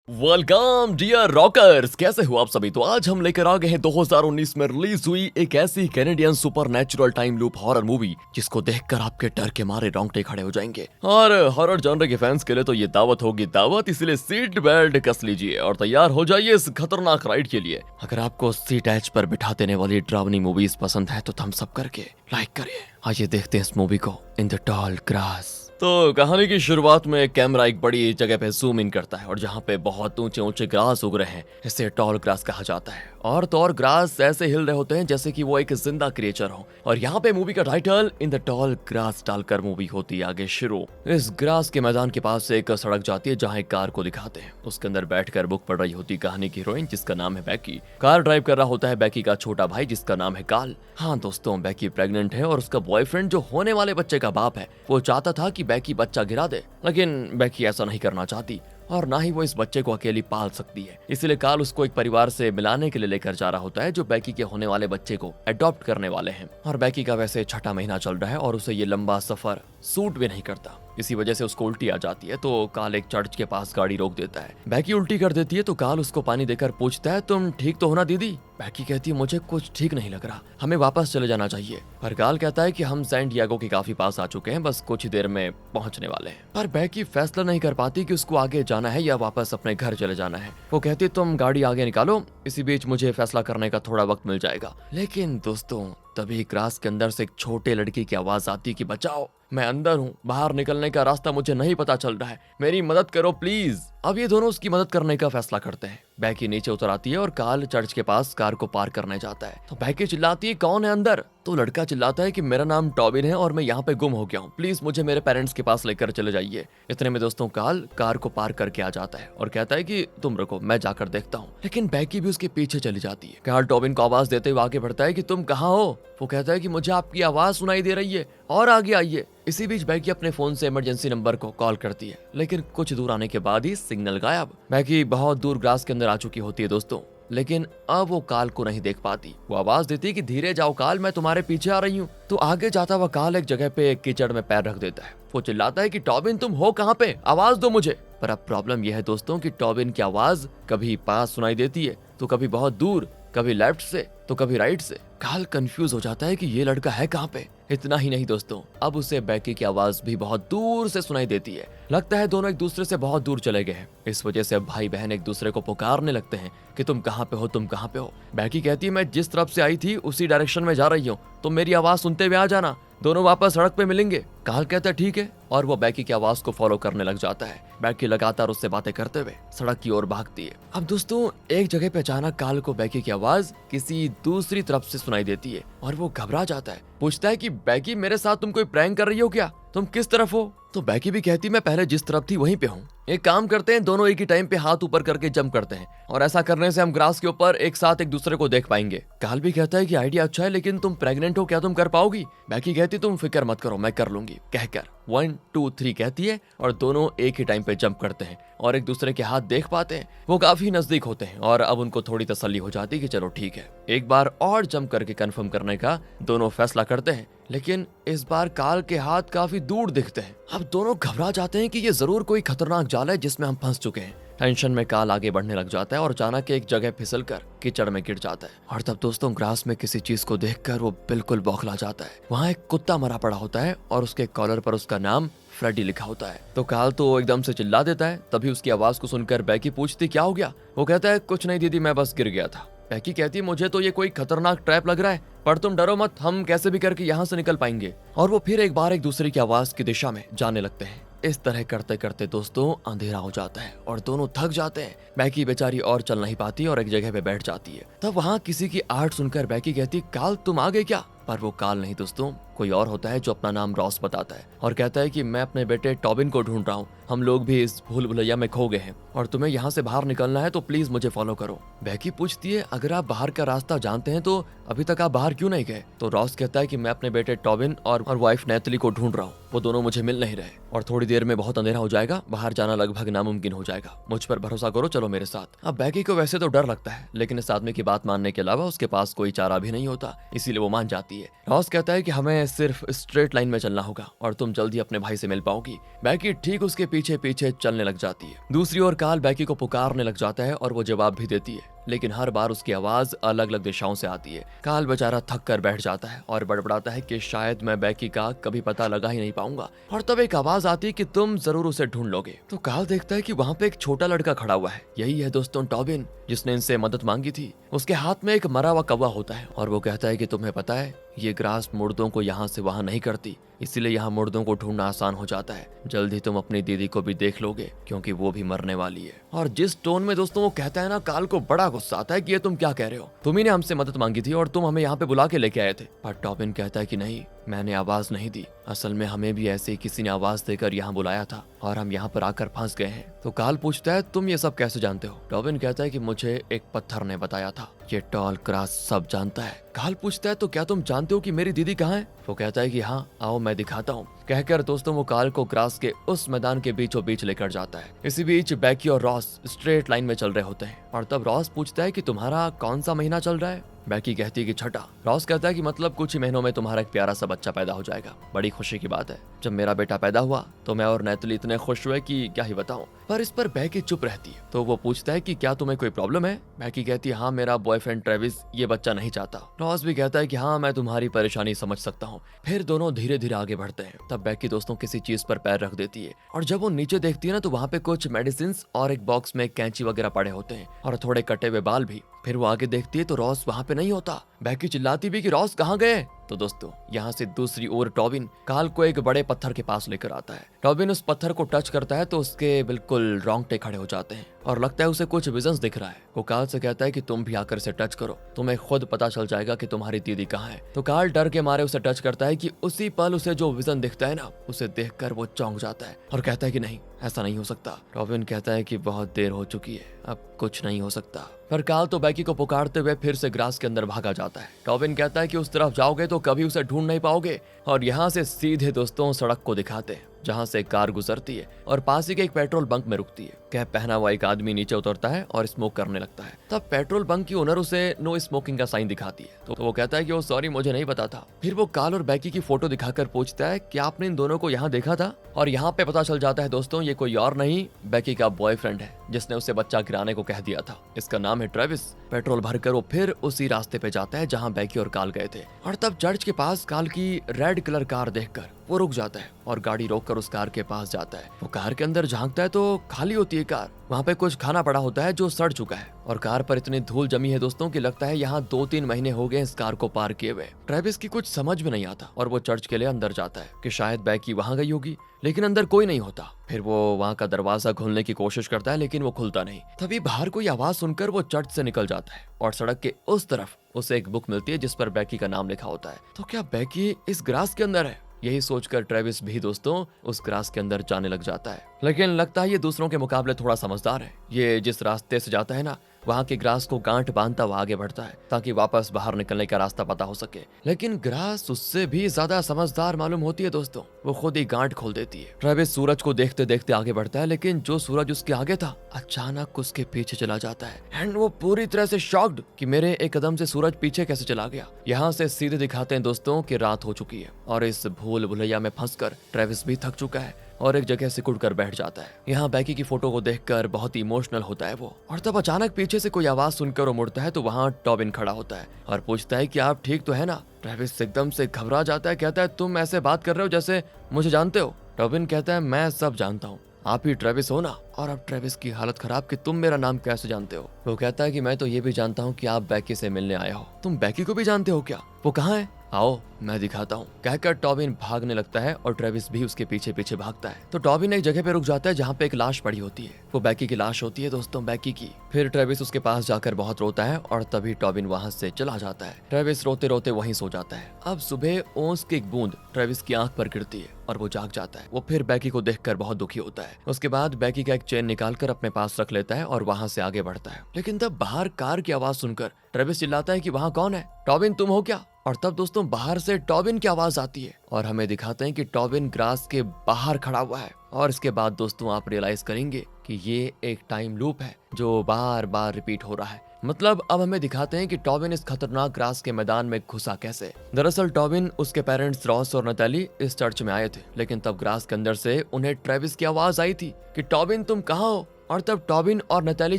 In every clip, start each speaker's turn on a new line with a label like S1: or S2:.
S1: Welcome dear rockers, कैसे हो आप सभी। तो आज हम लेकर आ गए हैं 2019 में रिलीज हुई एक ऐसी Canadian supernatural time loop horror movie जिसको देखकर आपके डर के मारे रोंगटे खड़े हो जाएंगे। और हॉरर जॉनर के फैंस के लिए तो ये दावत होगी दावत, इसलिए सीट बेल्ट कस लीजिए और तैयार हो जाइए इस खतरनाक राइड के लिए। अगर आपको सीट एच पर बिठा देने वाली डरावनी मूवीज पसंद है तो थम्स अप करके लाइक करिए। आइए देखते हैं इस मूवी को, इन द टॉल ग्रास। तो कहानी की शुरुआत में कैमरा एक बड़ी जगह पे जूम इन करता है और जहाँ पे बहुत ऊंचे ऊंचे ग्रास उग रहे हैं, इसे टॉल ग्रास कहा जाता है। और तो और ग्रास ऐसे हिल रहे होते हैं जैसे कि वो एक जिंदा क्रिएचर हो। और यहाँ पे मूवी का title in the tall grass डालकर मूवी होती है आगे शुरू। इस ग्रास के मैदान के पास से एक सड़क जाती है जहाँ एक कार को दिखाते हैं। उसके अंदर बैठकर बुक पढ़ रही होती कहानी की हीरोइन जिसका नाम है बैकी। कार ड्राइव कर रहा होता है बैकी का छोटा भाई जिसका नाम है काल। हाँ दोस्तों, बैकी प्रेग्नेंट है और उसका बॉयफ्रेंड जो होने वाले बच्चे का बाप है वो चाहता था कि बैकी बच्चा गिरा दे, लेकिन बैकी ऐसा नहीं करना चाहती और ना ही वो इस बच्चे को अकेली पाल सकती है। इसलिए काल उसको एक परिवार से मिलाने के लिए लेकर जा रहा होता है जो बैकी के होने वाले बच्चे को अडॉप्ट करने वाले हैं। और बैकी का वैसे छठा महीना चल रहा है और उसे ये लंबा सफर सूट भी नहीं करता। इसी वजह से उसको उल्टी आ जाती है तो काल एक चर्च के पास गाड़ी रोक देता है। बैकी उल्टी कर देती है तो काल उसको पानी देकर पूछता है, तुम ठीक तो हो ना दीदी। बैकी कहती है, मुझे कुछ ठीक नहीं लग रहा, हमें वापस चले जाना चाहिए। पर काल कहता है कि हम सैन डिएगो के काफी पास आ चुके हैं, बस कुछ ही देर में पहुंचने वाले हैं। पर बैकी फैसला नहीं कर पाती कि उसको आगे जाना है या वापस अपने घर चले जाना है। वो कहती है, तुम गाड़ी आगे निकालो, इसी बीच मुझे फैसला करने का थोड़ा वक्त मिल जाएगा। लेकिन दोस्तों तभी ग्रास के अंदर से एक छोटे लड़की की आवाज आती है कि बचाओ, मैं अंदर हूँ, बाहर निकलने का रास्ता मुझे नहीं पता चल रहा है, मेरी मदद करो प्लीज। अब ये दोनों उसकी मदद करने का फैसला करते हैं। बैकी नीचे उतर आती है और काल चर्च के पास कार को पार करने जाता है तो बैकी चिल्लाती है, कौन है अंदर। तो लड़का चिल्लाता है कि मेरा नाम टॉबिन है और मैं यहाँ पे गुम हो गया हूँ, प्लीज मुझे मेरे पेरेंट्स के पास लेकर चले जाइए। इतने में दोस्तों काल कार को पार करके आ जाता है और कहता है कि तुम रुको, मैं जाकर देखता हूँ। लेकिन बैकी भी उसके पीछे चली जाती है। काल टॉबिन को आवाज देते हुए आगे बढ़ता है कि तुम कहाँ हो। वो कहता है कि मुझे आपकी आवाज सुनाई दे रही है और आगे आइए। इसी बीच बैकी अपने फोन से इमरजेंसी नंबर को कॉल करती है, लेकिन कुछ दूर आने के बाद ही सिग्नल गायब। बैकी बहुत दूर ग्रास के अंदर आ चुकी होती है दोस्तों, लेकिन अब वो काल को नहीं देख पाती। वो आवाज देती है कि धीरे जाओ काल, मैं तुम्हारे पीछे आ रही हूँ। तो आगे जाता हुआ काल एक जगह पे कीचड़ में पैर रख देता है। वो चिल्लाता है कि टॉबिन तुम हो कहाँ पे, आवाज दो मुझे। पर अब प्रॉब्लम यह है दोस्तों कि टॉबिन की आवाज कभी पास सुनाई देती है तो कभी बहुत दूर, कभी लेफ्ट से तो कभी राइट से। काल कंफ्यूज हो जाता है कि ये लड़का है कहाँ पे। इतना ही नहीं दोस्तों, अब उसे बैकी की आवाज भी बहुत दूर से सुनाई देती है। लगता है दोनों एक दूसरे से बहुत दूर चले गए हैं। इस वजह से अब भाई बहन एक दूसरे को पुकारने लगते हैं कि तुम कहाँ पे हो, तुम कहाँ पे हो। बैकी कहती है, मैं जिस तरफ से आई थी उसी डायरेक्शन में जा रही हूँ, तुम मेरी आवाज सुनते हुए आ जाना, दोनों वापस सड़क पे मिलेंगे। काल कहता है ठीक है और वो बैकी की आवाज को फॉलो करने लग जाता है। बैकी लगातार उससे बातें करते हुए सड़क की ओर भागती है। अब दोस्तों एक जगह पे अचानक काल को बैकी की आवाज किसी दूसरी तरफ से सुनाई देती है और वो घबरा जाता है। पूछता है कि बैकी मेरे साथ तुम कोई प्रैंक कर रही हो क्या, तुम किस तरफ हो। तो बैकी भी कहती, मैं पहले जिस तरफ थी वहीं पे हूँ। एक काम करते हैं, दोनों एक ही टाइम पे हाथ ऊपर करके जंप करते हैं और ऐसा करने से हम ग्रास के ऊपर एक साथ एक दूसरे को देख पाएंगे। काल भी कहता है कि आइडिया अच्छा है, लेकिन तुम प्रेग्नेंट हो, क्या तुम कर पाओगी। बैकी कहती, तुम फिक्र मत करो, मैं कर लूंगी। कहकर 1 2 3 कहती है और दोनों एक ही टाइम पे जंप करते हैं और एक दूसरे के हाथ देख पाते हैं। वो काफी नजदीक होते हैं और अब उनको थोड़ी तसल्ली हो जाती है कि चलो ठीक है, एक बार और जंप करके कंफर्म करने का दोनों फैसला करते हैं। लेकिन इस बार काल के हाथ काफी दूर दिखते हैं। अब दोनों घबरा जाते हैं कि ये जरूर कोई खतरनाक जाल है जिसमें हम फंस चुके हैं। टेंशन में काल आगे बढ़ने लग जाता है और अचानक एक जगह फिसल कर कीचड़ में गिर जाता है। और तब दोस्तों ग्रास में किसी चीज को देखकर वो बिल्कुल बौखला जाता है। वहाँ एक कुत्ता मरा पड़ा होता है और उसके कॉलर पर उसका नाम फ्रेडी लिखा होता है। तो काल तो एकदम से चिल्ला देता है। तभी उसकी आवाज को सुनकर बैकी पूछती, क्या हो गया। वो कहता है, कुछ नहीं दीदी, मैं बस गिर गया था। बैकी कहती, मुझे तो ये कोई खतरनाक ट्रैप लग रहा है, पर तुम डरो मत, हम कैसे भी करके यहाँ से निकल पाएंगे। और वो फिर एक बार एक दूसरे की आवाज की दिशा में जाने लगते हैं। इस तरह करते करते दोस्तों अंधेरा हो जाता है और दोनों थक जाते हैं। बैकी बेचारी और चल नहीं पाती और एक जगह पे बैठ जाती है। तब वहाँ किसी की आहट सुनकर बैकी कहती, काल तुम आ गए क्या। पर वो काल नहीं दोस्तों, कोई और होता है जो अपना नाम रॉस बताता है और कहता है कि मैं अपने बेटे टॉबिन को ढूंढ रहा हूँ, हम लोग भी इस भूल भुलैया में खो गए हैं और तुम्हें यहाँ से बाहर निकलना है तो प्लीज मुझे फॉलो करो। बैकी पूछती है, अगर आप बाहर का रास्ता जानते हैं तो अभी तक आप बाहर क्यों नहीं गए। तो रॉस कहता है कि मैं अपने बेटे टॉबिन और वाइफ नेतली को ढूंढ रहा हूँ, वो दोनों मुझे मिल नहीं रहे और थोड़ी देर में बहुत अंधेरा हो जाएगा, बाहर जाना लगभग नामुमकिन हो जाएगा, मुझ पर भरोसा करो, चलो मेरे साथ। अब बैकी को वैसे तो डर लगता है, लेकिन इस आदमी की बात मानने के अलावा उसके पास कोई चारा भी नहीं होता, इसीलिए वो मान जाती है। जाती है। रॉस कहता है कि हमें सिर्फ स्ट्रेट लाइन में चलना होगा और तुम जल्दी अपने भाई से मिल पाओगी। बैकी ठीक उसके पीछे पीछे चलने लग जाती है। दूसरी ओर कार्ल बैकी को पुकारने लग जाता है और वो जवाब भी देती है, लेकिन हर बार उसकी आवाज अलग अलग दिशाओं से आती है। कार्ल बेचारा थक कर बैठ जाता है और बड़बड़ाता है कि शायद मैं बैकी का कभी पता लगा ही नहीं पाऊंगा। और तब एक आवाज आती है कि तुम जरूर उसे ढूंढ लोगे। तो कार्ल देखता है कि वहाँ पे एक छोटा लड़का खड़ा हुआ है। यही है दोस्तों टॉबिन, जिसने इनसे मदद मांगी थी। उसके हाथ में एक मरा हुआ कौवा होता है और वो कहता है कि तुम्हें पता है ये ग्रास मुर्दों को यहाँ से वहाँ नहीं करती, इसीलिए यहाँ मुर्दों को ढूंढना आसान हो जाता है। जल्दी तुम अपनी दीदी को भी देख लोगे क्योंकि वो भी मरने वाली है। और जिस टोन में दोस्तों वो कहता है ना, कार्ल को बड़ा गुस्सा आता है कि ये तुम क्या कह रहे हो, तुम ही ने हमसे मदद मांगी थी और तुम हमें यहाँ पे बुला के लेके आए थे। पर टॉबिन कहता है कि नहीं, मैंने आवाज नहीं दी, असल में हमें भी ऐसे ही किसी ने आवाज देकर यहाँ बुलाया था और हम यहाँ पर आकर फंस गए हैं। तो कार्ल पूछता है तुम ये सब कैसे जानते हो? टॉबिन कहता है कि मुझे एक पत्थर ने बताया था। ये टॉल क्रास सब जानता है। कार्ल पूछता है तो क्या तुम जानते हो कि मेरी दीदी कहाँ है? वो कहता है कि हाँ, आओ मैं दिखाता हूँ। कहकर दोस्तों वो कार्ल को ग्रास के उस मैदान के बीचों बीच लेकर जाता है। इसी बीच बैकी और रॉस स्ट्रेट लाइन में चल रहे होते हैं और तब रॉस पूछता है कि तुम्हारा कौन सा महीना चल रहा है? बैकी कहती है कि छठा। रॉस कहता है कि मतलब कुछ ही महीनों में तुम्हारा एक प्यारा सा बच्चा पैदा हो जाएगा, बड़ी खुशी की बात है। जब मेरा बेटा पैदा हुआ तो मैं और नैतली इतने खुश हुए कि क्या ही बताऊं। पर इस पर बैकी चुप रहती है। तो वो पूछता है कि क्या तुम्हें कोई प्रॉब्लम है? बैकी कहती है हाँ, मेरा बॉयफ्रेंड ट्रेविस ये बच्चा नहीं चाहता। रॉस भी कहता है कि हाँ, मैं तुम्हारी परेशानी समझ सकता हूँ। फिर दोनों धीरे धीरे आगे बढ़ते हैं। तब बैकी दोस्तों किसी चीज पर पैर रख देती है और जब वो नीचे देखती है ना तो वहाँ पे कुछ मेडिसिन और एक बॉक्स में कैंची वगैरह पड़े होते हैं और थोड़े कटे हुए बाल भी। फिर वो आगे देखती है तो रॉस वहाँ पे नहीं होता। बैकी चिल्लाती भी कि रॉस कहाँ गए? तो दोस्तों यहाँ से दूसरी ओर टॉबिन कार्ल को एक बड़े पत्थर के पास लेकर आता है। टॉबिन उस पत्थर को टच करता है तो उसके बिल्कुल रोंगटे खड़े हो जाते हैं और लगता है उसे कुछ विजन्स दिख रहा है। वो कार्ल से कहता है कि तुम भी आकर इसे टच करो, तुम्हें खुद पता चल जाएगा कि तुम्हारी दीदी कहाँ है। तो कार्ल डर के मारे उसे टच करता है कि उसी पल उसे जो विजन दिखता है ना, उसे देखकर वो चौंक जाता है और कहता है कि नहीं, ऐसा नहीं हो सकता। टॉबिन कहता है कि बहुत देर हो चुकी है, अब कुछ नहीं हो सकता। पर कार्ल तो बैकी को पुकारते हुए फिर से ग्रास के अंदर भागा जाता है। टॉबिन कहता है कि उस तरफ जाओगे तो कभी उसे ढूंढ नहीं पाओगे। और यहाँ से सीधे दोस्तों सड़क को दिखाते हैं जहाँ से एक कार गुजरती है और पास ही के एक पेट्रोल बंक में रुकती है। कैप पहना हुआ एक आदमी नीचे उतरता है और स्मोक करने लगता है। तब पेट्रोल बंक की ओनर उसे नो स्मोकिंग का साइन दिखाती है। तो वो कहता है कि वो सॉरी, मुझे नहीं पता था। फिर वो कार्ल और बैकी की फोटो दिखाकर पूछता है कि आपने इन दोनों को यहाँ देखा था? और यहाँ पे पता चल जाता है दोस्तों ये कोई और नहीं, बैकी का बॉयफ्रेंड है जिसने उसे बच्चा गिराने को कह दिया था। इसका नाम है ट्रेविस। पेट्रोल भरकर वो फिर उसी रास्ते पे जाता है जहाँ बैकी और कार्ल गए थे। और तब चर्च के पास कार्ल की रेड कलर कार देखकर वो रुक जाता है और गाड़ी रोककर उस कार के पास जाता है। वो कार के अंदर झांकता है तो खाली होती है कार। वहाँ पे कुछ खाना पड़ा होता है जो सड़ चुका है और कार पर इतनी धूल जमी है दोस्तों कि लगता है यहाँ 2-3 महीने हो गए इस कार को पार किए हुए। ट्रेविस की कुछ समझ में नहीं आता और वो चर्च के लिए अंदर जाता है कि शायद बैकी वहाँ गई होगी, लेकिन अंदर कोई नहीं होता। फिर वो वहाँ का दरवाजा खोलने की कोशिश करता है लेकिन वो खुलता नहीं। तभी बाहर कोई आवाज सुनकर वो चर्च से निकल जाता है और सड़क के उस तरफ उसे एक बुक मिलती है जिस पर बैकी का नाम लिखा होता है। तो क्या बैकी इस ग्रास के अंदर है? यही सोचकर ट्रेविस भी दोस्तों उस ग्रास के अंदर जाने लग जाता है। लेकिन लगता है ये दूसरों के मुकाबले थोड़ा समझदार है। ये जिस रास्ते से जाता है ना, वहाँ के ग्रास को गांठ बांधता हुआ आगे बढ़ता है ताकि वापस बाहर निकलने का रास्ता पता हो सके। लेकिन ग्रास उससे भी ज्यादा समझदार मालूम होती है दोस्तों, वो खुद ही गांठ खोल देती है। ट्रेविस सूरज को देखते देखते आगे बढ़ता है, लेकिन जो सूरज उसके आगे था अचानक उसके पीछे चला जाता है एंड वो पूरी तरह से शॉक्ड कि मेरे एक कदम से सूरज पीछे कैसे चला गया। यहाँ से सीधे दिखाते हैं दोस्तों कि रात हो चुकी है और इस भूल भुलैया में फंसकर ट्रेविस भी थक चुका है और एक जगह सिकुड़ कर बैठ जाता है। यहाँ बैकी की फोटो को देखकर बहुत इमोशनल होता है वो। और तब अचानक पीछे से कोई आवाज सुनकर वो मुड़ता है तो वहाँ टॉबिन खड़ा होता है और पूछता है कि आप ठीक तो है ना? ट्रेविस एकदम से घबरा जाता है, कहता है तुम ऐसे बात कर रहे हो जैसे मुझे जानते हो। टॉबिन कहता है मैं सब जानता हूँ, आप ही ट्रेविस हो ना? और अब ट्रेविस की हालत खराब कि तुम मेरा नाम कैसे जानते हो? वो कहता है कि मैं तो ये भी जानता हूँ कि आप बैकी से मिलने आए हो। तुम बैकी को भी जानते हो क्या? वो कहाँ है? आओ मैं दिखाता हूँ। कहकर टॉबिन भागने लगता है और ट्रेविस भी उसके पीछे पीछे भागता है। तो टॉबिन एक जगह पे रुक जाता है जहाँ पे एक लाश पड़ी होती है। वो बैकी की लाश होती है दोस्तों, बैकी की। फिर ट्रेविस उसके पास जाकर बहुत रोता है और तभी टॉबिन वहाँ से चला जाता है। ट्रेविस रोते रोते वहीं सो जाता है। अब सुबह ओस की एक बूंद ट्रेविस की आंख पर गिरती है और वो जाग जाता है। वो फिर बैकी को देखकर बहुत दुखी होता है। उसके बाद बैकी का एक चेन निकालकर अपने पास रख लेता है और वहाँ से आगे बढ़ता है। लेकिन तब बाहर कार की आवाज सुनकर ट्रेविस चिल्लाता है कि वहाँ कौन है? टॉबिन तुम हो क्या? और तब दोस्तों बाहर से टॉबिन की आवाज आती है और हमें दिखाते हैं कि टॉबिन ग्रास के बाहर खड़ा हुआ है। और इसके बाद दोस्तों आप रियलाइज करेंगे कि ये एक टाइम लूप है जो बार बार रिपीट हो रहा है। मतलब अब हमें दिखाते हैं कि टॉबिन इस खतरनाक ग्रास के मैदान में घुसा कैसे। दरअसल टॉबिन, उसके पेरेंट्स रॉस और नताली इस चर्च में आए थे, लेकिन तब ग्रास के अंदर से उन्हें ट्रेविस की आवाज आई थी कि टॉबिन तुम कहाँ हो। और तब टॉबिन और नताली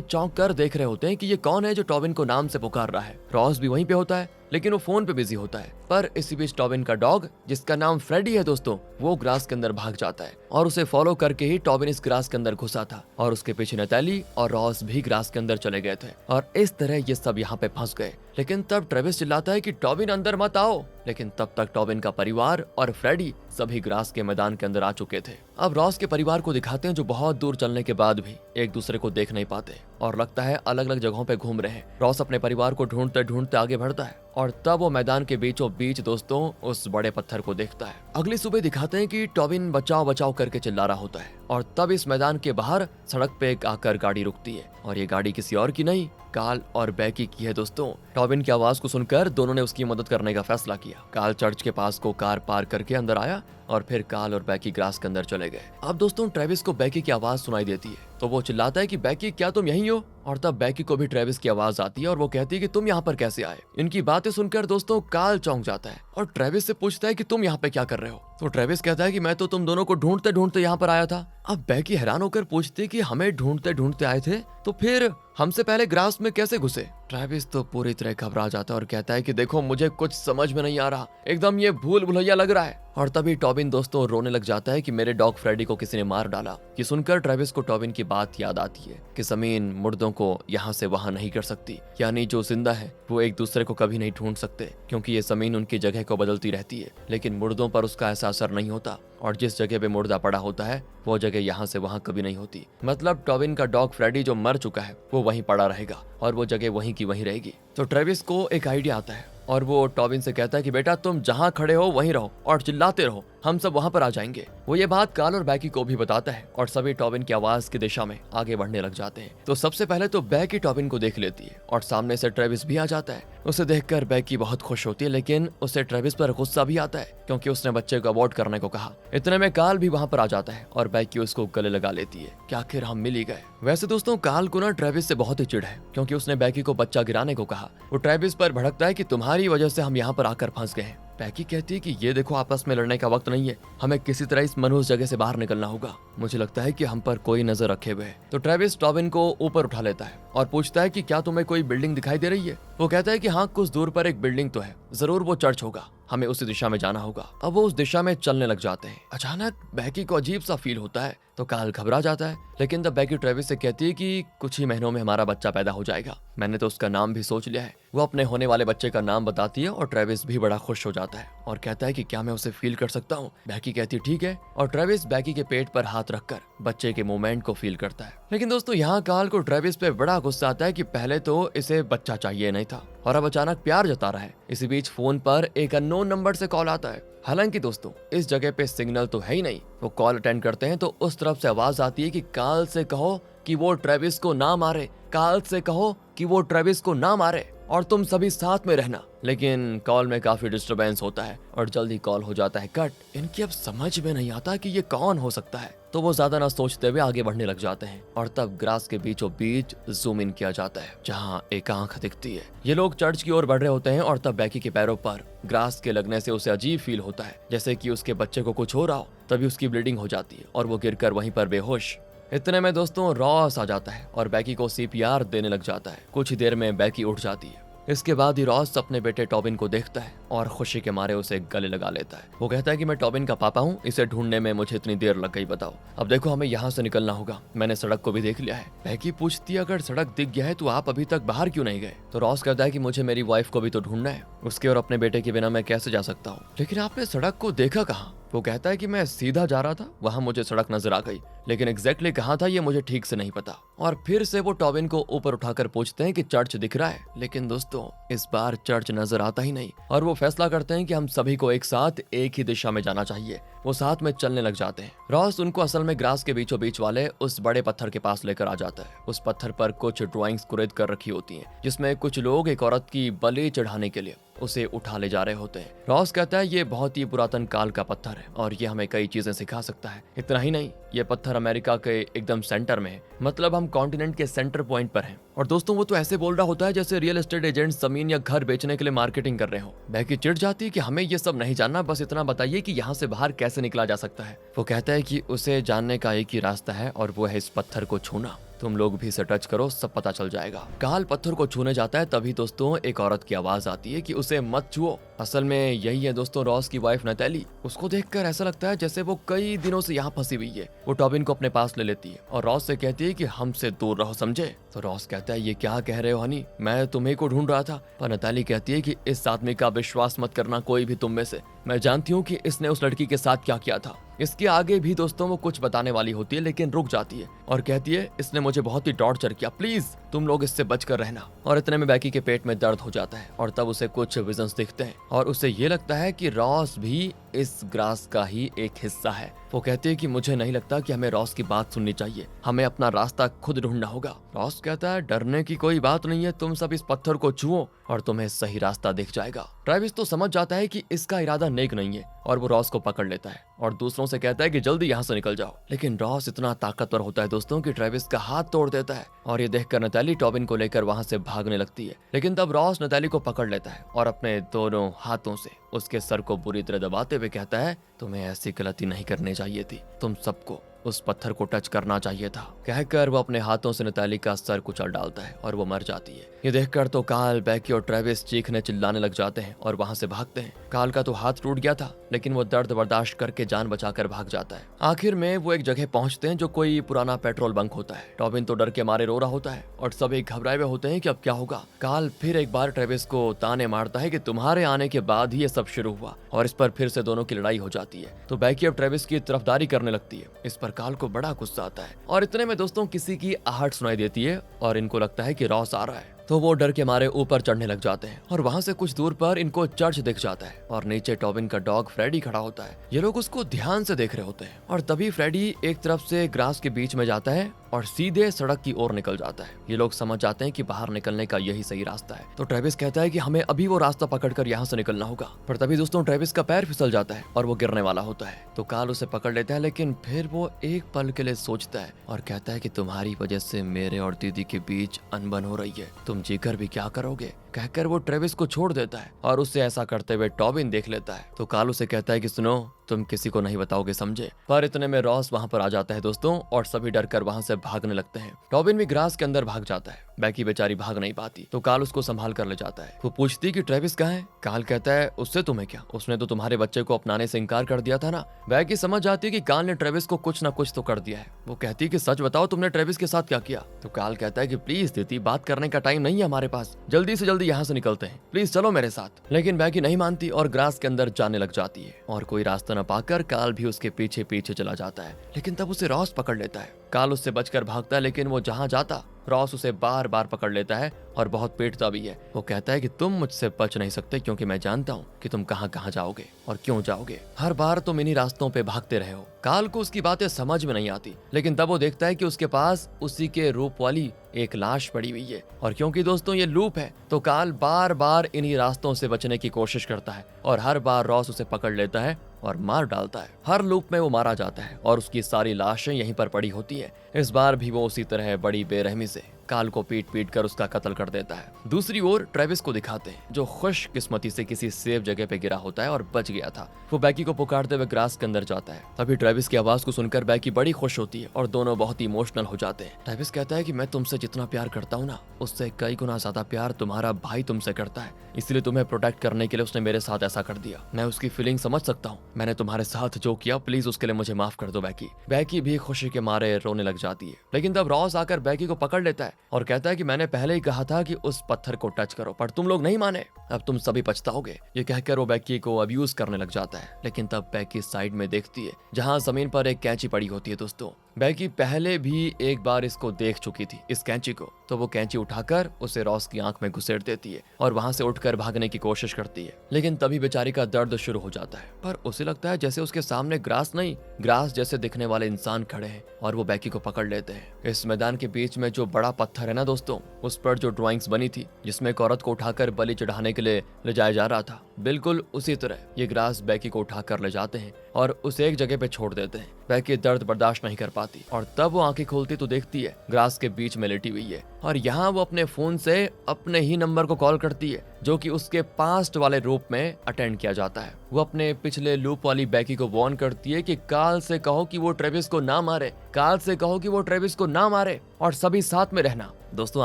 S1: चौंक कर देख रहे होते हैं कि ये कौन है जो टॉबिन को नाम से पुकार रहा है। रॉस भी वहीं पे होता है, लेकिन वो फोन पे बिजी होता है। पर इसी बीच टॉबिन का डॉग, जिसका नाम फ्रेडी है दोस्तों, वो ग्रास के अंदर भाग जाता है और उसे फॉलो करके ही टॉबिन इस ग्रास के अंदर घुसा था और उसके पीछे नताली और रॉस भी ग्रास के अंदर चले गए थे और इस तरह ये सब यहाँ पे फंस गए। लेकिन तब ट्रेविस चिल्लाता है कि टॉबिन अंदर मत आओ, लेकिन तब तक टॉबिन का परिवार और फ्रेडी सभी ग्रास के मैदान के अंदर आ चुके थे। अब रॉस के परिवार को दिखाते हैं जो बहुत दूर चलने के बाद भी एक दूसरे को देख नहीं पाते और लगता है अलग अलग जगहों पे घूम रहे हैं। रॉस अपने परिवार को ढूंढते ढूंढते आगे बढ़ता है और तब वो मैदान के बीचों बीच दोस्तों उस बड़े पत्थर को देखता है। अगली सुबह दिखाते हैं कि टॉबिन बचाओ बचाओ करके चिल्ला रहा होता है और तब इस मैदान के बाहर सड़क पे एक आकर गाड़ी रुकती है और ये गाड़ी किसी और की नहीं, कार्ल और बैकी की है दोस्तों। टॉबिन की आवाज को सुनकर दोनों ने उसकी मदद करने का फैसला किया। कार्ल चर्च के पास को कार पार्क करके अंदर आया और फिर कार्ल और बैकी ग्रास के अंदर चले गए। अब दोस्तों ट्रेविस को बैकी की आवाज सुनाई देती है तो वो चिल्लाता है कि बैकी क्या तुम यहीं हो। और तब बैकी को भी ट्रेविस की आवाज आती है और वो कहती है कि तुम यहाँ पर कैसे आए। इनकी बातें सुनकर दोस्तों कार्ल चौंक जाता है और ट्रेविस से पूछता है कि तुम यहाँ पे क्या कर रहे हो। तो ट्रेविस कहता है कि मैं तो तुम दोनों को ढूंढते ढूंढते यहाँ पर आया था। अब बैकी हैरान होकर पूछती है कि हमें ढूंढते ढूंढते आए थे तो फिर हमसे पहले ग्रास में कैसे घुसे। ट्रेविस तो पूरी तरह घबरा जाता है और कहता है कि देखो मुझे कुछ समझ में नहीं आ रहा, एकदम ये भूल भुलैया लग रहा है। और तभी टॉबिन दोस्तों रोने लग जाता है कि मेरे डॉग फ्रेडी को किसी ने मार डाला। ये सुनकर ट्रेविस को टॉबिन की बात याद आती है कि जमीन मुर्दों को यहाँ से वहाँ नहीं कर सकती, यानी जो जिंदा है वो एक दूसरे को कभी नहीं ढूंढ सकते क्योंकि ये जमीन उनकी जगह को बदलती रहती है, लेकिन मुर्दों पर उसका ऐसा असर नहीं होता और जिस जगह पे मुर्दा पड़ा होता है वो जगह यहाँ से वहाँ कभी नहीं होती। मतलब टॉबिन का डॉग फ्रेडी जो मर चुका है वो वहीं पड़ा रहेगा और वो जगह वहीं की वहीं रहेगी। तो ट्रेविस को एक आइडिया आता है और वो टॉबिन से कहता है कि बेटा तुम जहाँ खड़े हो वहीं रहो और चिल्लाते रहो, हम सब वहाँ पर आ जाएंगे। वो ये बात कार्ल और बैकी को भी बताता है और सभी टॉबिन की आवाज की दिशा में आगे बढ़ने लग जाते हैं। तो सबसे पहले तो बैकी टॉबिन को देख लेती है और सामने से ट्रेविस भी आ जाता है। उसे देखकर बैकी बहुत खुश होती है, लेकिन उसे ट्रेविस पर गुस्सा भी आता है क्योंकि उसने बच्चे को अबॉर्ट करने को कहा। इतने में कार्ल भी वहाँ पर आ जाता है और बैकी उसको गले लगा लेती है कि आखिर हम मिल ही गए। वैसे दोस्तों कार्ल को ना ट्रेविस से बहुत ही चिढ़ है क्योंकि उसने बैकी को बच्चा गिराने को कहा। वो ट्रेविस पर भड़कता है कि तुम्हारी वजह से हम यहाँ पर आकर फंस गए हैं। बैकी कहती है कि ये देखो आपस में लड़ने का वक्त नहीं है, हमें किसी तरह इस मनहूस जगह से बाहर निकलना होगा। मुझे लगता है कि हम पर कोई नजर रखे हुए है। तो ट्रेविस टॉबिन को ऊपर उठा लेता है और पूछता है कि क्या तुम्हें कोई बिल्डिंग दिखाई दे रही है। वो कहता है कि हाँ कुछ दूर पर एक बिल्डिंग तो है, जरूर वो चर्च होगा, हमें उसी दिशा में जाना होगा। अब वो उस दिशा में चलने लग जाते हैं। अचानक बैकी को अजीब सा फील होता है तो कार्ल घबरा जाता है, लेकिन तब बैकी ट्रेविस से कहती है कि कुछ ही महीनों में हमारा बच्चा पैदा हो जाएगा, मैंने तो उसका नाम भी सोच लिया है। वो अपने होने वाले बच्चे का नाम बताती है और ट्रेविस भी बड़ा खुश हो जाता है और कहता है कि क्या मैं उसे फील कर सकता हूँ। बैकी कहती है ठीक है और ट्रेविस बैकी के पेट पर हाथ रखकर बच्चे के मूवमेंट को फील करता है। लेकिन दोस्तों यहाँ कार्ल को ट्रेविस पे बड़ा गुस्सा आता है कि पहले तो इसे बच्चा चाहिए नहीं था और अब अचानक प्यार जता रहा है। इसी बीच फोन पर एक अननोन नंबर से कॉल आता है। हालांकि दोस्तों इस जगह पे सिग्नल तो है ही नहीं। वो कॉल अटेंड करते हैं तो उस तरफ से आवाज आती है कि कार्ल से कहो कि वो ट्रेविस को ना मारे, कार्ल से कहो कि वो ट्रेविस को ना मारे और तुम सभी साथ में रहना। लेकिन कॉल में काफी डिस्टरबेंस होता है और जल्दी कॉल हो जाता है कट। इनकी अब समझ में नहीं आता कि ये कौन हो सकता है, तो वो ज्यादा ना सोचते हुए आगे बढ़ने लग जाते हैं और तब ग्रास के बीचों बीच जूम इन किया जाता है जहाँ एक आंख दिखती है। ये लोग चर्च की ओर बढ़ रहे होते हैं और तब बैकी के पैरों पर ग्रास के लगने से उसे अजीब फील होता है जैसे कि उसके बच्चे को कुछ हो रहा हो। तभी उसकी ब्लीडिंग हो जाती है और वो गिरकर वहीं पर बेहोश। इतने में दोस्तों रॉस आ जाता है और बैकी को सीपीआर देने लग जाता है। कुछ ही देर में बैकी उठ जाती है। इसके बाद ही रॉस अपने बेटे टॉबिन को देखता है और खुशी के मारे उसे गले लगा लेता है। वो कहता है कि मैं टॉबिन का पापा हूँ, इसे ढूंढने में मुझे इतनी देर लग गई, बताओ। अब देखो हमें यहाँ से निकलना होगा, मैंने सड़क को भी देख लिया है। बैकी पूछती है अगर सड़क दिख गया है तो आप अभी तक बाहर क्यों नहीं गए। तो रॉस कहता है कि मुझे मेरी वाइफ को भी तो ढूंढना है, उसके और अपने बेटे के बिना मैं कैसे जा सकता हूँ। लेकिन आपने सड़क को देखा कहाँ। वो कहता है कि मैं सीधा जा रहा था, वहां मुझे सड़क नजर आ गई, लेकिन एग्जैक्टली कहाँ था ये मुझे ठीक से नहीं पता। और फिर से वो टॉबिन को ऊपर उठाकर पूछते हैं कि चर्च दिख रहा है, लेकिन दोस्तों इस बार चर्च नजर आता ही नहीं और वो फैसला करते हैं कि हम सभी को एक साथ एक ही दिशा में जाना चाहिए। वो साथ में चलने लग जाते हैं। रॉस उनको असल में ग्रास के बीचों बीच वाले उस बड़े पत्थर के पास लेकर आ जाता है। उस पत्थर पर कुछ ड्राइंग्स कुरेद कर रखी होती हैं, जिसमें कुछ लोग एक औरत की बलि चढ़ाने के लिए उसे उठा ले जा रहे होते हैं। रॉस कहता है ये बहुत ही पुरातन काल का पत्थर है और ये हमें कई चीजें सिखा सकता है। इतना ही नहीं, ये पत्थर अमेरिका के एकदम सेंटर में है, मतलब हम कॉन्टिनेंट के सेंटर पॉइंट पर हैं और दोस्तों वो तो ऐसे बोल रहा होता है जैसे रियल एस्टेट एजेंट जमीन या घर बेचने के लिए मार्केटिंग कर रहे हो। बैकी चिढ़ जाती है कि हमें ये सब नहीं जानना, बस इतना बताइए कि यहाँ से बाहर कैसे निकला जा सकता है। वो कहता है कि उसे जानने का एक ही रास्ता है और वो है इस पत्थर को छूना। तुम लोग भी इसे टच करो, सब पता चल जाएगा। काल पत्थर को छूने जाता है, तभी दोस्तों एक औरत की आवाज आती है कि उसे मत छुओ। असल में यही है दोस्तों रॉस की वाइफ नतैली। उसको देखकर ऐसा लगता है जैसे वो कई दिनों से यहाँ फंसी हुई है। वो टॉबिन को अपने पास ले लेती है और रॉस से कहती है कि हमसे दूर रहो, समझे। तो रॉस कहता है ये क्या कह रहे हो हनी, मैं तुम्हें को ढूंढ रहा था। पर नतैली कहती है कि इस आदमी का विश्वास मत करना, कोई भी तुम में से। मैं जानती हूँ कि इसने उस लड़की के साथ क्या किया था। इसके आगे भी दोस्तों वो कुछ बताने वाली होती है, लेकिन रुक जाती है और कहती है इसने मुझे बहुत ही टॉर्चर किया, प्लीज तुम लोग इससे बचकर रहना। और इतने में बैकी के पेट में दर्द हो जाता है और तब उसे कुछ विजन्स दिखते हैं और उसे ये लगता है कि रॉस भी इस ग्रास का ही एक हिस्सा है। वो कहती है कि मुझे नहीं लगता कि हमें रॉस की बात सुननी चाहिए, हमें अपना रास्ता खुद ढूंढना होगा। रॉस कहता है डरने की कोई बात नहीं है, तुम सब इस पत्थर को छुओ और तुम्हें सही रास्ता दिख जाएगा। ट्रेविस तो समझ जाता है कि इसका इरादा नेक नहीं है और वो रॉस को पकड़ लेता है और दूसरों से कहता है कि जल्दी यहाँ से निकल जाओ। लेकिन रॉस इतना ताकतवर होता है दोस्तों कि ट्रेविस का हाथ तोड़ देता है और ये देखकर नतैली टॉबिन को लेकर वहां से भागने लगती है। लेकिन तब रॉस नतैली को पकड़ लेता है और अपने दोनों हाथों से उसके सर को बुरी तरह दबाते हुए कहता है तुम्हें ऐसी गलती नहीं करनी चाहिए थी, तुम सबको उस पत्थर को टच करना चाहिए था। कहकर वो अपने हाथों से नतैली का सर कुचल डालता है और वो मर जाती है। ये देखकर तो काल, बैकी और ट्रेविस चीखने चिल्लाने लग जाते हैं और वहां से भागते हैं। काल का तो हाथ टूट गया था, लेकिन वो दर्द बर्दाश्त करके जान बचाकर भाग जाता है। आखिर में वो एक जगह पहुंचते हैं जो कोई पुराना पेट्रोल बंक होता है। टॉबिन तो डर के मारे रो रहा होता है और सभी घबराए हुए होते हैं कि अब क्या होगा। काल फिर एक बार ट्रेविस को ताने मारता है कि तुम्हारे आने के बाद ही ये सब शुरू हुआ और इस पर फिर से दोनों की लड़ाई हो जाती है। तो बैकी अब ट्रेविस की तरफदारी करने लगती है। इस पर काल को बड़ा गुस्सा आता है और इतने में दोस्तों किसी की आहट सुनाई देती है और इनको लगता है कि रॉस आ रहा है। तो वो डर के मारे ऊपर चढ़ने लग जाते हैं और वहां से कुछ दूर पर इनको चर्च दिख जाता है और नीचे टॉबिन का डॉग फ्रेडी खड़ा होता है। ये लोग उसको ध्यान से देख रहे होते हैं और तभी फ्रेडी एक तरफ से ग्रास के बीच में जाता है और सीधे सड़क की ओर निकल जाता है। ये लोग समझ जाते हैं कि बाहर निकलने का यही सही रास्ता है। तो ट्रेविस कहता है कि हमें अभी वो रास्ता पकड़कर यहाँ से निकलना होगा। पर तभी दोस्तों ट्रेविस का पैर फिसल जाता है और वो गिरने वाला होता है। तो काल उसे पकड़ लेता है, लेकिन फिर वो एक पल के लिए सोचता है और कहता है कि तुम्हारी वजह से मेरे और दीदी के बीच अनबन हो रही है, तुम जीकर भी क्या करोगे। कहकर वो ट्रेविस को छोड़ देता है और उसे ऐसा करते हुए टॉबिन देख लेता है। तो काल उसे कहता है कि सुनो, तुम किसी को नहीं बताओगे, समझे। पर इतने में रॉस वहां पर आ जाता है दोस्तों और सभी डरकर वहां से भागने लगते हैं। टॉबिन भी ग्रास के अंदर भाग जाता है। बैकी बेचारी भाग नहीं पाती तो काल उसको संभाल कर ले जाता है। वो पूछती कि ट्रेविस कहाँ है। काल कहता है उससे तुम्हें क्या, उसने तो तुम्हारे बच्चे को अपनाने से इनकार कर दिया था ना। बैकी समझ जाती है कि काल ने ट्रेविस को कुछ ना कुछ तो कर दिया है। वो कहती है कि सच बताओ तुमने ट्रेविस के साथ क्या किया। तो काल कहता है कि प्लीज दीदी, बात करने का टाइम नहीं है हमारे पास, जल्दी से जल्दी यहाँ से निकलते हैं, प्लीज चलो मेरे साथ। लेकिन बैकी नहीं मानती और ग्रास के अंदर जाने लग जाती है और कोई रास्ता न पाकर काल भी उसके पीछे पीछे चला जाता है। लेकिन तब उसे रॉस पकड़ लेता है। काल उससे बचकर भागता है, लेकिन वो जहां जाता रॉस उसे बार बार पकड़ लेता है और बहुत पीटता भी है। वो कहता है कि तुम मुझसे बच नहीं सकते, क्योंकि मैं जानता हूँ कि तुम कहाँ कहाँ जाओगे और क्यों जाओगे। हर बार तुम इन्हीं रास्तों पे भागते रहे हो। काल को उसकी बातें समझ में नहीं आती, लेकिन तब वो देखता है कि उसके पास उसी के रूप वाली एक लाश पड़ी हुई है। और क्योंकि दोस्तों ये लूप है, तो काल बार बार इन्हीं रास्तों से बचने की कोशिश करता है और हर बार रॉस उसे पकड़ लेता है और मार डालता है। हर लूप में वो मारा जाता है और उसकी सारी लाशें यहीं पर पड़ी होती है। इस बार भी वो उसी तरह बड़ी बेरहमी से काल को पीट पीट कर उसका कत्ल कर देता है। दूसरी ओर ट्रेविस को दिखाते हैं, जो खुशकिस्मती से किसी सेफ जगह पे गिरा होता है और बच गया था। वो बैकी को पुकारते हुए ग्रास के अंदर जाता है। तभी ट्रेविस की आवाज को सुनकर बैकी बड़ी खुश होती है और दोनों बहुत ही इमोशनल हो जाते हैं। ट्रेविस कहता है कि मैं तुमसे जितना प्यार करता हूँ ना, उससे कई गुना ज्यादा प्यार तुम्हारा भाई तुमसे करता है, इसलिए तुम्हें प्रोटेक्ट करने के लिए उसने मेरे साथ ऐसा कर दिया। मैं उसकी फीलिंग समझ सकता हूँ। मैंने तुम्हारे साथ जो किया, प्लीज उसके लिए मुझे माफ कर दो बैकी। बैकी भी खुशी के मारे रोने लग जाती है। लेकिन तब रॉस आकर बैकी को पकड़ लेता है और कहता है कि मैंने पहले ही कहा था कि उस पत्थर को टच करो, पर तुम लोग नहीं माने, अब तुम सभी पछताओगे। ये कहकर वो बैकी को अब्यूज करने लग जाता है। लेकिन तब बैकी साइड में देखती है जहां जमीन पर एक कैंची पड़ी होती है। दोस्तों बैकी पहले भी एक बार इसको देख चुकी थी, इस कैंची को। तो वो कैंची उठाकर उसे रॉस की आंख में घुसेड़ देती है और वहां से उठकर भागने की कोशिश करती है। लेकिन तभी बेचारी का दर्द शुरू हो जाता है, पर उसे लगता है जैसे उसके सामने ग्रास नहीं, ग्रास जैसे दिखने वाले इंसान खड़े हैं और वो बैकी को पकड़ लेते हैं। इस मैदान के बीच में जो बड़ा पत्थर है ना दोस्तों, उस पर जो ड्राइंग्स बनी थी, जिसमें एक औरत को उठाकर बलि चढ़ाने के लिए ले जाया जा रहा था, बिल्कुल उसी तरह ये ग्रास बैकी को उठाकर ले जाते हैं और उसे एक जगह पे छोड़ देते हैं। बैकी दर्द बर्दाश्त नहीं कर पाती और तब वो आंखें खोलती तो देखती है ग्रास के बीच में लेटी हुई है और यहाँ वो अपने फोन से अपने ही नंबर को कॉल करती है जो कि उसके पास्ट वाले रूप में अटेंड किया जाता है। वो अपने पिछले लूप वाली बैकी को वार्न करती है कि काल से कहो कि वो ट्रेविस को ना मारे, काल से कहो कि वो ट्रेविस को ना मारे और सभी साथ में रहना। दोस्तों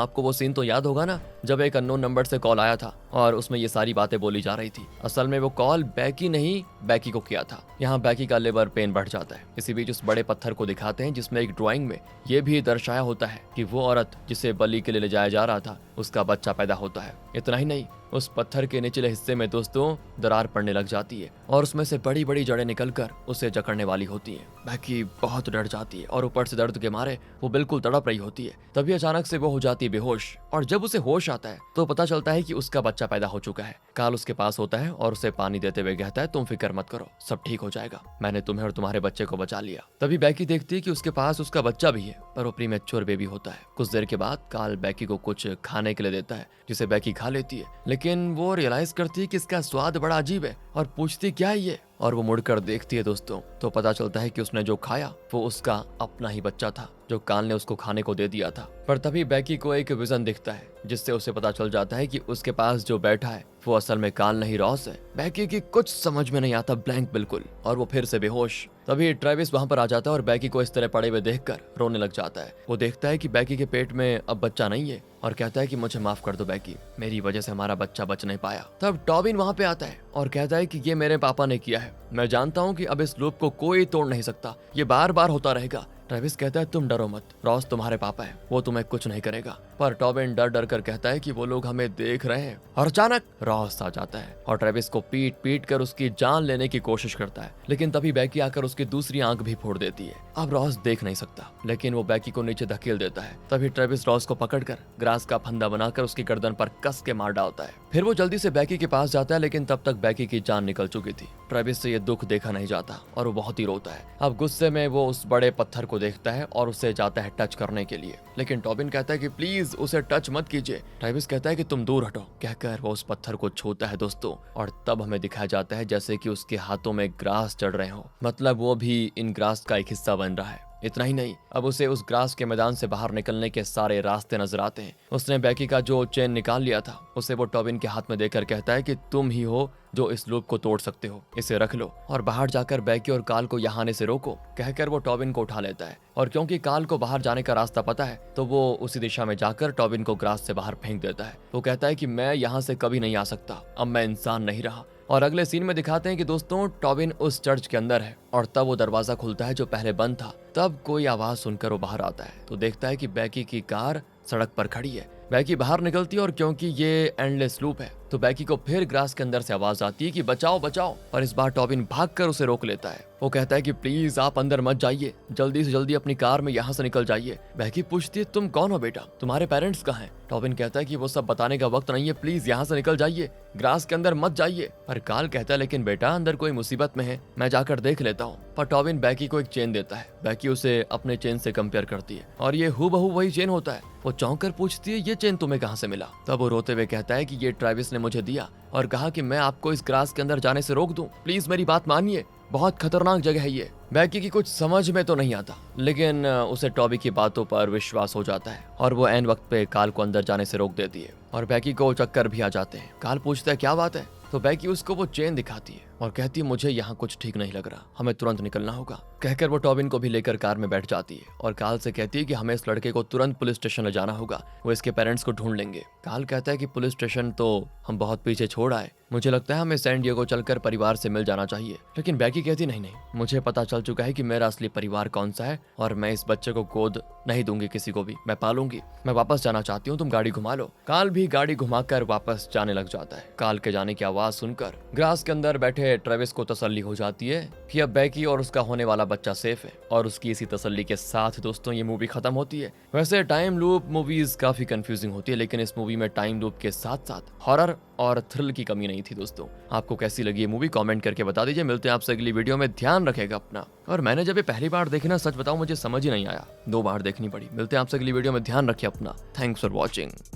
S1: आपको वो सीन तो याद होगा ना जब एक अननोन नंबर से कॉल आया था और उसमें ये सारी बातें बोली जा रही थी। असल में वो कॉल बैकी ने ही बैकी को किया था। यहाँ बैकी का लिवर पेन बढ़ जाता है। इसी बीच उस बड़े पत्थर को दिखाते हैं जिसमें एक ड्राइंग में ये भी दर्शाया होता है कि वो औरत जिसे बलि के लिए ले जाया जा रहा था उसका बच्चा पैदा होता है। इतना ही नहीं, उस पत्थर के निचले हिस्से में दोस्तों दरार पड़ने लग जाती है और उसमें से बड़ी बड़ी जड़ें निकलकर उसे जकड़ने वाली होती हैं। बैकी बहुत डर जाती है और ऊपर से दर्द के मारे वो बिल्कुल तड़प रही होती है। तभी अचानक से वो हो जाती है बेहोश और जब उसे होश आता है तो पता चलता है कि उसका बच्चा पैदा हो चुका है। काल उसके पास होता है और उसे पानी देते हुए कहता है तुम फिक्र मत करो, सब ठीक हो जाएगा, मैंने तुम्हें और तुम्हारे बच्चे को बचा लिया। तभी बैकी देखती है कि उसके पास उसका बच्चा भी है पर वो प्रीमेच्योर बेबी होता है। कुछ देर के बाद काल बैकी को कुछ खाने के लिए देता है जिसे बैकी खा लेती है, लेकिन वो रियलाइज करती है कि इसका स्वाद बड़ा अजीब है और पूछती क्या है ये, और वो मुड़कर देखती है दोस्तों तो पता चलता है कि उसने जो खाया वो उसका अपना ही बच्चा था जो काल ने उसको खाने को दे दिया था। पर तभी बैकी को एक विजन दिखता है जिससे उसे पता चल जाता है कि उसके पास जो बैठा है वो असल में काल नहीं रॉस है। बैकी की कुछ समझ में नहीं आता, ब्लैंक बिल्कुल, और वो फिर से बेहोश। तभी ट्रेविस वहां पर आ जाता है और बैकी को इस तरह पड़े हुए देखकर रोने लग जाता है। वो देखता है कि बैकी के पेट में अब बच्चा नहीं है और कहता है कि मुझे माफ कर दो बैकी, मेरी वजह से हमारा बच्चा बच नहीं पाया। तब टॉबिन वहां पे आता है और कहता है कि ये मेरे पापा ने किया है, मैं जानता हूँ कि अब इस लूप को कोई तोड़ नहीं सकता, ये बार बार होता रहेगा। ट्रेविस कहता है तुम डरो मत, रॉस तुम्हारे पापा है, वो तुम्हें कुछ नहीं करेगा। पर टॉबिन डर डर कर कहता है कि वो लोग हमें देख रहे हैं और अचानक रॉस आ जाता है और ट्रेविस को पीट पीट कर उसकी जान लेने की कोशिश करता है, लेकिन तभी बैकी आकर उसकी दूसरी आंख भी फोड़ देती है। अब रॉस देख नहीं सकता लेकिन वो बैकी को नीचे धकेल देता है। तभी ट्रेविस रॉस को पकड़कर ग्रास का फंदा बनाकर उसकी गर्दन पर कस के मार डालता है। फिर वो जल्दी से बैकी के पास जाता है लेकिन तब तक बैकी की जान निकल चुकी थी। ट्रेविस से ये दुख देखा नहीं जाता और वो बहुत ही रोता है। अब गुस्से में वो उस बड़े पत्थर को देखता है और उसे जाता है टच करने के लिए, लेकिन टॉबिन कहता है कि प्लीज उसे टच मत कीजिए। ट्रेविस कहता है कि तुम दूर हटो, कहकर वो उस पत्थर को छूता है दोस्तों, और तब हमें दिखाया जाता है जैसे कि उसके हाथों में ग्रास चढ़ रहे हो, मतलब वो भी इन ग्रास का एक हिस्सा बन रहा है। इतना ही नहीं, अब उसे उस ग्रास के मैदान से बाहर निकलने के सारे रास्ते नजर आते हैं। उसने बैकी का जो चेन निकाल लिया था उसे वो टॉबिन के हाथ में देकर कहता है कि तुम ही हो जो इस लूप को तोड़ सकते हो, इसे रख लो और बाहर जाकर बैकी और काल को यहाँ आने से रोको, कहकर वो टॉबिन को उठा लेता है। और क्योंकि काल को बाहर जाने का रास्ता पता है तो वो उसी दिशा में जाकर टॉबिन को ग्रास से बाहर फेंक देता है। वो कहता है कि मैं यहाँ से कभी नहीं आ सकता, अब मैं इंसान नहीं रहा। और अगले सीन में दिखाते हैं कि दोस्तों टॉबिन उस चर्च के अंदर है और तब वो दरवाजा खुलता है जो पहले बंद था। तब कोई आवाज सुनकर वो बाहर आता है तो देखता है कि बैकी की कार सड़क पर खड़ी है। बैकी बाहर निकलती है और क्योंकि ये एंडलेस लूप है तो बैकी को फिर ग्रास के अंदर से आवाज आती है कि बचाओ बचाओ, और इस बार टॉबिन भागकर उसे रोक लेता है। वो कहता है कि प्लीज आप अंदर मत जाइए, जल्दी से जल्दी अपनी कार में यहाँ से निकल जाइए। बैकी पूछती है तुम कौन हो बेटा, तुम्हारे पेरेंट्स कहाँ हैं? टॉबिन कहता है कि वो सब बताने का वक्त नहीं है, प्लीज यहाँ से निकल जाइए, ग्रास के अंदर मत जाइए। पर काल कहता है लेकिन बेटा अंदर कोई मुसीबत में है, मैं जाकर देख लेता हूँ। पर टॉबिन बैकी को एक चेन देता है। बैकी उसे अपने चेन से कंपेयर करती है और ये हूबहू वही चेन होता है। वो चौंक कर पूछती है ये चेन तुम्हें कहाँ से मिला? तब वो रोते हुए कहता है कि ये ट्रेविस ने मुझे दिया और कहा कि मैं आपको इस ग्रास के अंदर जाने से रोक दूं, प्लीज मेरी बात मानिए, बहुत खतरनाक जगह है ये। बैकी की कुछ समझ में तो नहीं आता लेकिन उसे टॉबी की बातों पर विश्वास हो जाता है और वो ऐन वक्त पे काल को अंदर जाने से रोक देती है और बैकी को चक्कर भी आ जाते हैं। काल पूछता है क्या बात है तो बैकी उसको वो चेन दिखाती है और कहती है मुझे यहाँ कुछ ठीक नहीं लग रहा, हमें तुरंत निकलना होगा। कहकर वो टॉबिन को भी लेकर कार में बैठ जाती है और काल से कहती है कि हमें इस लड़के को तुरंत पुलिस स्टेशन ले जाना होगा, वो इसके पेरेंट्स को ढूंढ लेंगे। काल कहता है कि पुलिस स्टेशन तो हम बहुत पीछे छोड़ आए, मुझे लगता है हमें सैन डिएगो चलकर परिवार से मिल जाना चाहिए। लेकिन बैकी कहती नहीं, मुझे पता चल चुका है कि मेरा असली परिवार कौन सा है और मैं इस बच्चे को गोद नहीं दूंगी किसी को भी, मैं पालूंगी, मैं वापस जाना चाहती हूँ, तुम गाड़ी घुमा लो। काल भी गाड़ी घुमाकर वापस जाने लग जाता है। काल के जाने की आवाज सुनकर ग्रास के अंदर बैठे ट्रेविस को तसल्ली हो जाती है कि अब बैकी और उसका होने वाला बच्चा सेफ है और उसकी इसी तसल्ली के साथ दोस्तों ये मूवी खत्म होती है। वैसे टाइम लूप मूवीज काफी कंफ्यूजिंग होती है लेकिन इस मूवी में टाइम लूप के साथ साथ हॉरर और थ्रिल की कमी नहीं थी। दोस्तों आपको कैसी लगी ये मूवी कमेंट करके बता दीजिए। मिलते हैं आपसे अगली वीडियो में, ध्यान रखेगा अपना। और मैंने जब ये पहली बार देखी ना, सच बताऊं मुझे समझ ही नहीं आया, 2 बार देखनी पड़ी। मिलते हैं आपसे अगली वीडियो में, ध्यान रखिए अपना। Thanks for watching.